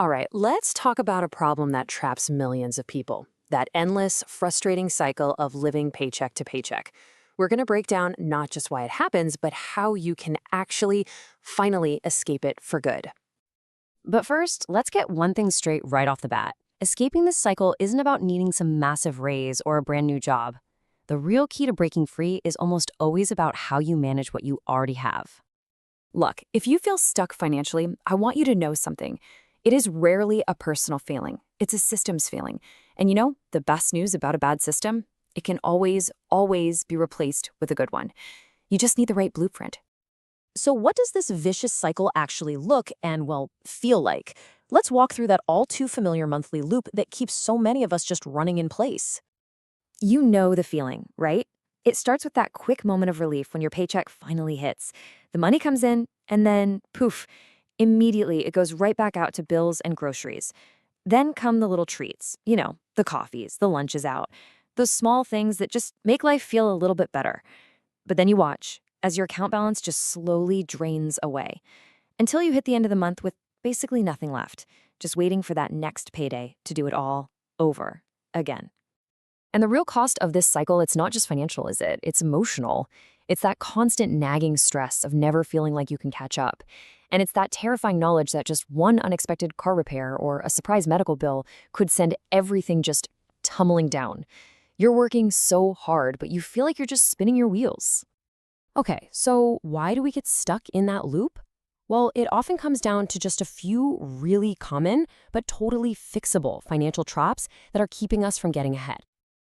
All right, let's talk about a problem that traps millions of people, that endless, frustrating cycle of living paycheck to paycheck. We're going to break down not just why it happens, but how you can actually finally escape it for good. But first, let's get one thing straight right off the bat. Escaping this cycle isn't about needing some massive raise or a brand new job. The real key to breaking free is almost always about how you manage what you already have. Look, if you feel stuck financially, I want you to know something. It is rarely a personal feeling. It's a systems feeling. And you know, the best news about a bad system? It can always be replaced with a good one. You just need the right blueprint. So what does this vicious cycle actually look and, well, feel like? Let's walk through that all too familiar monthly loop that keeps so many of us just running in place. You know the feeling, right? It starts with that quick moment of relief when your paycheck finally hits. The money comes in, and then, poof, immediately it goes right back out to bills and groceries. Then come the little treats, the coffees, the lunches out, those small things that just make life feel a little bit better. But then you watch as your account balance just slowly drains away until you hit the end of the month with basically nothing left, just waiting for that next payday to do it all over again. And the real cost of this cycle, it's not just financial, is it? It's emotional. It's that constant nagging stress of never feeling like you can catch up. And it's that terrifying knowledge that just one unexpected car repair or a surprise medical bill could send everything just tumbling down. You're working so hard, but you feel like you're just spinning your wheels. Okay, so why do we get stuck in that loop? Well, it often comes down to just a few really common but totally fixable financial traps that are keeping us from getting ahead.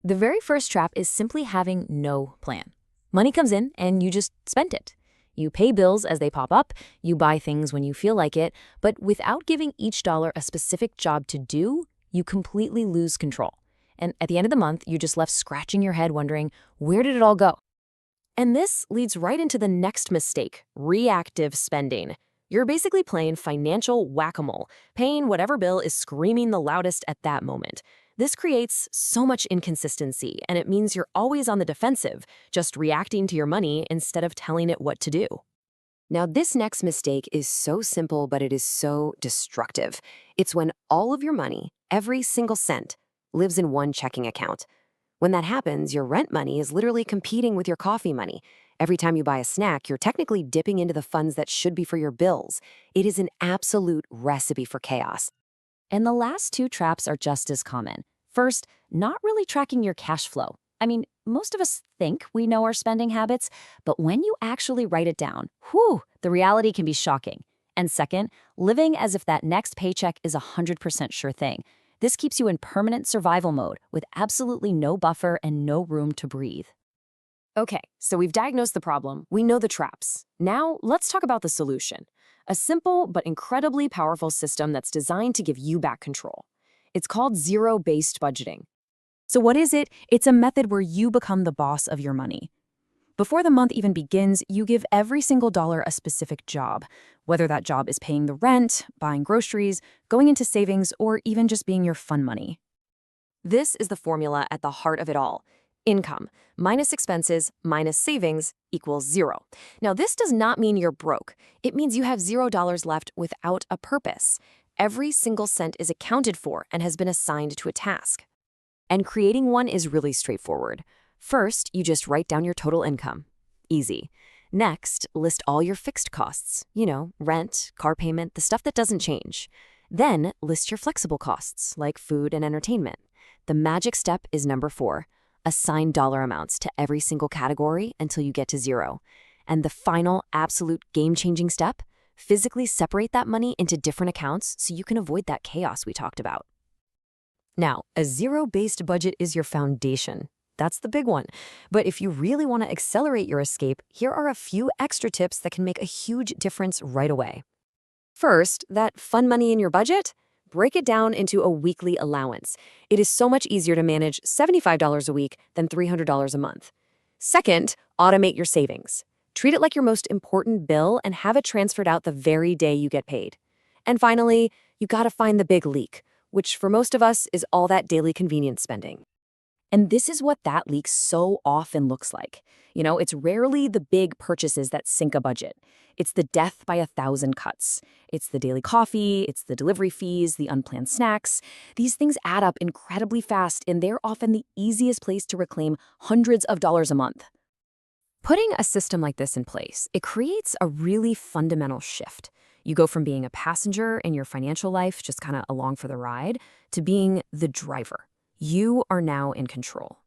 The very first trap is simply having no plan. Money comes in and you just spend it. You pay bills as they pop up, you buy things when you feel like it, but without giving each dollar a specific job to do, you completely lose control. And at the end of the month, you're just left scratching your head wondering, where did it all go? And this leads right into the next mistake, reactive spending. You're basically playing financial whack-a-mole, paying whatever bill is screaming the loudest at that moment. This creates so much inconsistency, and it means you're always on the defensive, just reacting to your money instead of telling it what to do. Now, this next mistake is so simple, but it is so destructive. It's when all of your money, every single cent, lives in one checking account. When that happens, your rent money is literally competing with your coffee money. Every time you buy a snack, you're technically dipping into the funds that should be for your bills. It is an absolute recipe for chaos. And the last two traps are just as common. First, not really tracking your cash flow. I mean, most of us think we know our spending habits, but when you actually write it down, the reality can be shocking. And second, living as if that next paycheck is 100% sure thing. This keeps you in permanent survival mode with absolutely no buffer and no room to breathe. Okay, so we've diagnosed the problem. We know the traps. Now, let's talk about the solution. A simple but incredibly powerful system that's designed to give you back control. It's called zero-based budgeting. So what is it? It's a method where you become the boss of your money. Before the month even begins, you give every single dollar a specific job, whether that job is paying the rent, buying groceries, going into savings, or even just being your fun money. This is the formula at the heart of it all. Income minus expenses minus savings equals zero. Now, this does not mean you're broke. It means you have $0 left without a purpose. Every single cent is accounted for and has been assigned to a task. And creating one is really straightforward. First, you just write down your total income. Easy. Next, list all your fixed costs. Rent, car payment, the stuff that doesn't change. Then, list your flexible costs, like food and entertainment. The magic step is number 4. Assign dollar amounts to every single category until you get to zero. And the final, absolute game-changing step, physically separate that money into different accounts so you can avoid that chaos we talked about. Now, a zero-based budget is your foundation. That's the big one. But if you really want to accelerate your escape, here are a few extra tips that can make a huge difference right away. First, that fun money in your budget? Break it down into a weekly allowance. It is so much easier to manage $75 a week than $300 a month. Second, automate your savings. Treat it like your most important bill and have it transferred out the very day you get paid. And finally, you gotta find the big leak, which for most of us is all that daily convenience spending. And this is what that leak so often looks like. It's rarely the big purchases that sink a budget. It's the death by 1,000 cuts. It's the daily coffee, it's the delivery fees, the unplanned snacks. These things add up incredibly fast, and they're often the easiest place to reclaim hundreds of dollars a month. Putting a system like this in place, it creates a really fundamental shift. You go from being a passenger in your financial life, just kind of along for the ride, to being the driver. You are now in control.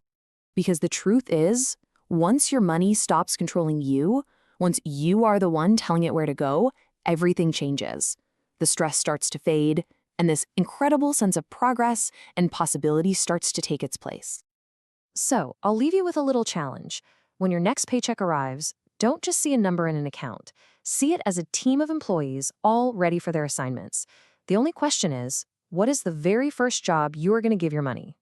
Because the truth is, once your money stops controlling you, once you are the one telling it where to go, everything changes. The stress starts to fade, and this incredible sense of progress and possibility starts to take its place. So, I'll leave you with a little challenge. When your next paycheck arrives, don't just see a number in an account. See it as a team of employees all ready for their assignments. The only question is, what is the very first job you are going to give your money?